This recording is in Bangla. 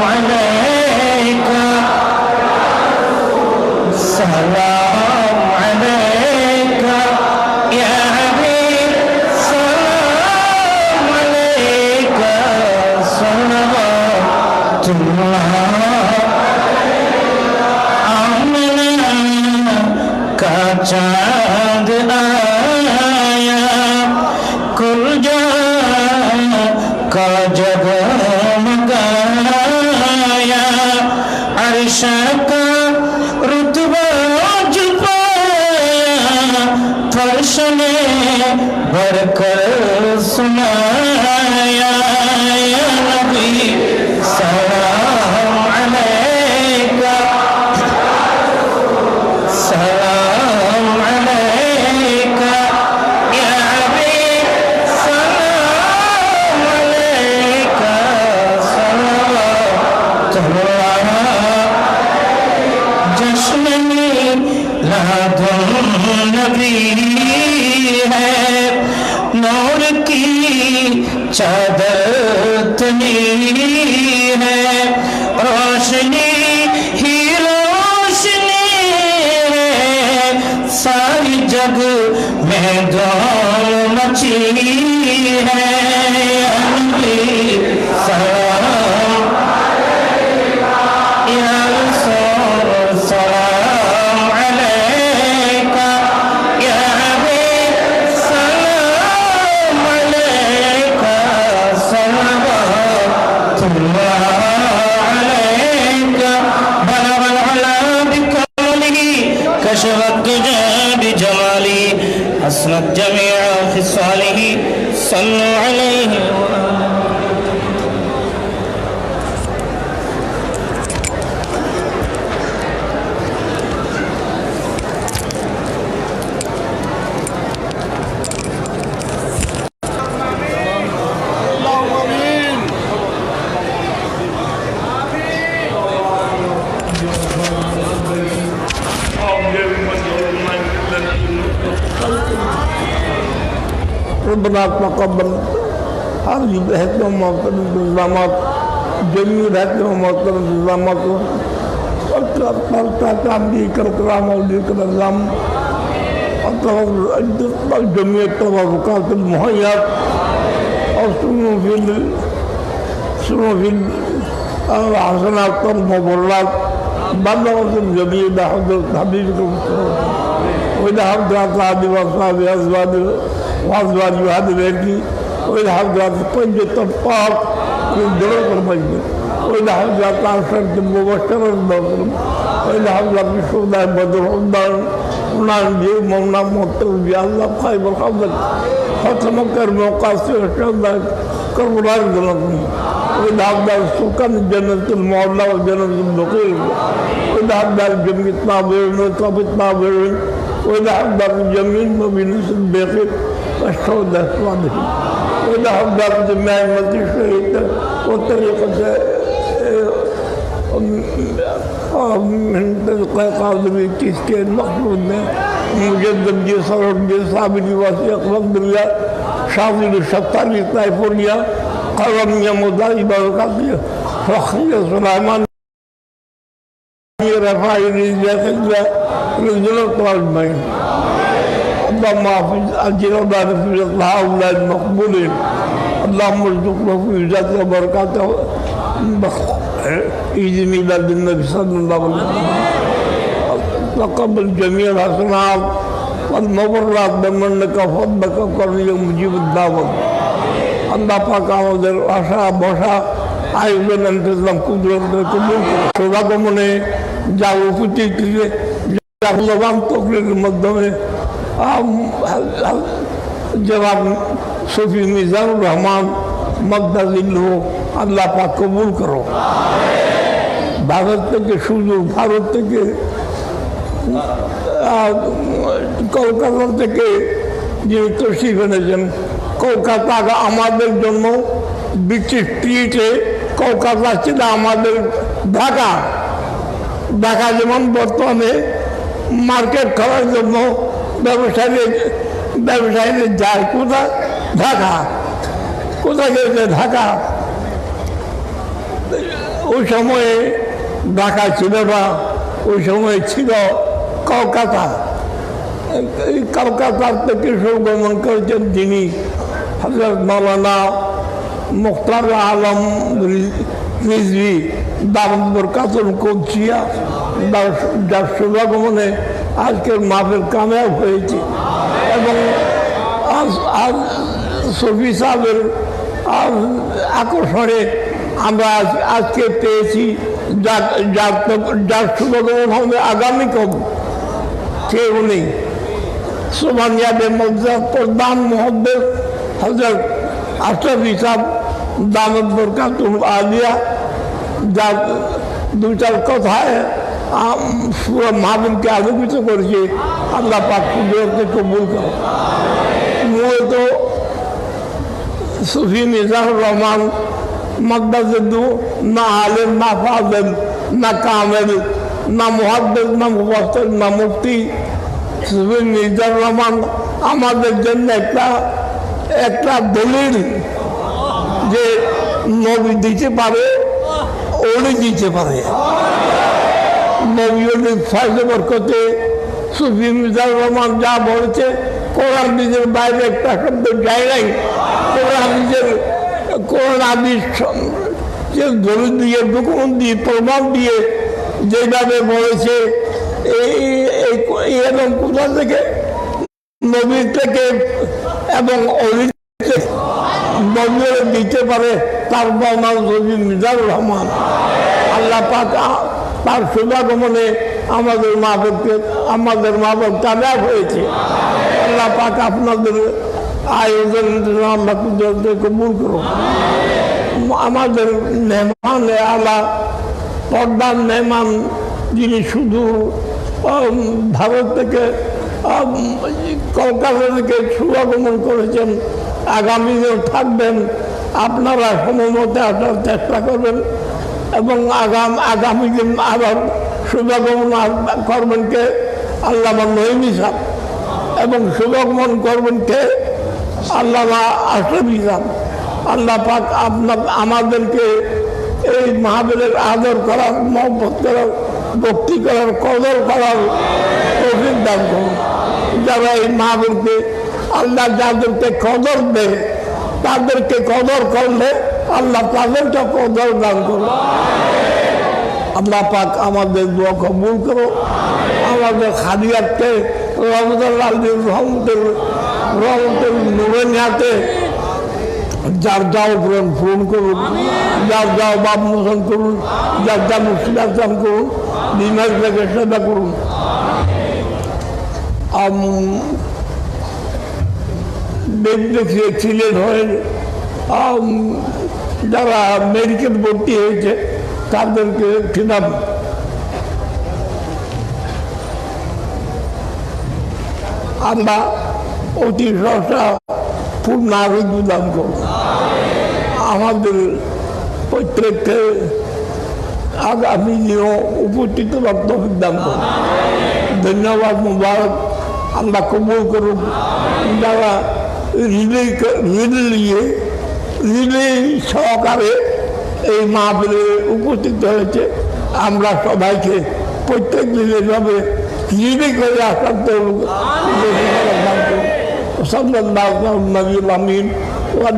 अलैका सलाम अलैका या हबीब सलाम अलैका सल्लल्लाहु आमना का चाँद आया कुल का जगमगाया अर्श का रुतबा जुबाया फर्श ने भरकर सुनाया या नबी सलाम अलैका सलाम अलैका या हबीब सलाम अलैका जश्न मिलादुन नबी है नूर की चादर तनी है रोशनी ही रोशनी है सारी जग में धूम मची है सलाम या रसूल सलाम अलैका या हबीब सलाम अलैका सल्लल्लाहु अलैका बलगल अला बिकमलिही कशफत दुजा बिजमालिही हसनत जमीअ खिसालिही सल्लु अलैहि रब्बना तक़ब्बल हर रहत व मोहतरम इंतज़ामात जमी रहत व मोहतरम इंतज़ामात ताबी करकराम और निज़ाम जमीयत तवक़ात मुहैयात और सुनो फिल हसनात मुबर्रात बल्लग़त जमीयत हज़रत हबीब को वइला हज़रत आदि व असहाब अज़वाज वाज़वाज हद रहती वइला हज़रत पंज तफ़ाक़ के जरूर पर मजबूर वइला हज़रत आशर के मुबशर नज़र वइला हज़रत शुहदा बदर उद्दान उनान जे मौना मोहतर भी अल्लाह ख़ैबर ख़बर ख़त्म कर मौका से शहदा करबलार जन्नत में वइला हज़रत सुकन जन्नतुल मौला व जन्नतुल बक़ीर वइला हज़रत जमीत नाबिर तबित नाबिर वइला हज़रत जमीन मबिनसल बेक़िर अशहद स्वादिक वइला हज़रत जमाअत मस्जिद शहीद वो तरीक़े से काज़मी किसके मक़सूद में मुजद्दिद जी सरद जी साबिरी वासी अक़रब बिल्ला शाज़िल शत्तानी तैफुरिया क़लमिया मुदाई बरकातिया फ़ख़रिया सुलाइमान रफ़ाई रिज़क़िया रिज़क़ वालमैन اللهم احفظ اجرنا في هؤلاء المقبولين اللهم ارزقنا في ذات بركاته عيد ميلاد النبي صلى الله عليه وسلم تقبل جميع الحسنات والمبرات بمنك وفضلك وكرمك مجيب الدعوة الله পাক আমাদের আশা বসা আয়োজন ইন্তজাম কুদরতের কবুল সদা মনে যা উপস্থিত যা ভগবান তকরিরের মাধ্যমে जवाब सूफी मिजानुर रहमान मद्दाजिल्लु अल्लाह पाक कबूल करो भारत থেকে সুদূর ভারত থেকে কলকাতা থেকে যে তশরিফ এনেছেন কলকাতা আমাদের জন্য ব্রিটিশ ট্রিটে কলকাতা ছিল আমাদের ঢাকা ঢাকা যেমন বর্তমানে মার্কেট করার জন্য ব্যবসায়ীদের যায় কোথায় ঢাকা কোথায় গেছে ঢাকা ওই সময়ে ঢাকা ছিল না, ওই সময় ছিল কলকাতা। এই কলকাতার থেকে সুগমন করেছেন যিনি হযরত মাওলানা মুখতার আলম রিজভী দারুল বরকাতুল কুদসিয়া, যার শুভাগমনে আজকের মাহফিল কামিয়াব হয়েছে। এবং আজ শফি সাহেবের আকর্ষণে আমরা আজকে পেয়েছি যার শুভাগমন হবে আগামীকাল, কেউ নেই। সোমানিয়াবে মসজিদ প্রধান মোহাম্মদ হযরত আশরাফি সাহেব দামত বরকাতুল আলিয়া, যার দুইটার কথায় পুরো মাহফিলকে আলোকিত করেছে। আল্লাহ পাক কুদরতে কবুল করে। মূলত সুফি মিজানুর রহমান মাদ্দাজেদু না আলেম না ফাজেল না কামেল না মুহাদ্দিস না মুফাসসির না মুফতি। সুফি মিজানুর রহমান আমাদের জন্য একটা দলিল যে নবী দিতে পারে, ওলি দিতে পারে। নবী ফয়জে বরকতে সুফি মিজানুর রহমান যা বলেছে, কোরআন নিজের বাইরে একটা শব্দ যায় নাই। কোরআন হাদিস দলিল দিয়ে, ডকুমেন্ট দিয়ে, প্রমাণ দিয়ে যেভাবে বলেছে, এবং কোথা থেকে নবীর থেকে এবং অলির নবীর দিতে পারে, তার নাম সুফি মিজানুর রহমান। আল্লাহ পাক তার শুভাগমনে আমাদের মাহফিল কামিয়াব হয়েছে। আল্লাহ পাক আপনাদের আয়োজন আল্লাহ কবুল করুন। আমাদের মেহমান আল্লাহ পর্দার মেহমান, যিনি শুধু ভারত থেকে কলকাতা থেকে শুভাগমন করেছেন, আগামী দিন থাকবেন। আপনারা সময় মতো আসার চেষ্টা করবেন এবং আগামী দিন আবার শুভাগমন করবেন কে? আল্লামা নঈমী সাহেব। এবং শুভাগমন করবেন কে? আল্লামা আশরাফি সাহেব। আল্লাহ পাক আমাদেরকে এই মাহফিলের আদর করার, মহব্বত করার, ভক্তি করার, কদর করার তৌফিক দান করুন। যারা এই মাহফিলকে আল্লাহ যাদেরকে কদর দেয়, তাদেরকে কদর করলে আল্লাহ তাদেরকে কদর দান করুন। আল্লাহ পাক আমাদের দোয়া কবুল করো। আমাদের খাদিয়াতকে রহমতের নূরের হাতে যার যাও পূরণ করুন, যার যাও বাপ মোচন করুন, যার যা মুসিলাম করুন, বিমার থেকে সেবা করুন। সিলেট হয়ে যারা মেডিকেল ভর্তি হয়েছে তাদেরকে খিতাব আমরা অতি সহসা পূর্ণ আরোগ্য দান করব। আমাদের প্রত্যেককে আগামী দিনও উপস্থিত বক্তব্য দান করব। ধন্যবাদ, মুবারক। আল্লাহ কবুল করুন। যারা হৃদয় সহকারে এই মাহফিলে উপস্থিত হয়েছে, আমরা সবাইকে প্রত্যেক দিনের ভাবে হৃদয় করে আসার আমিন ওয়া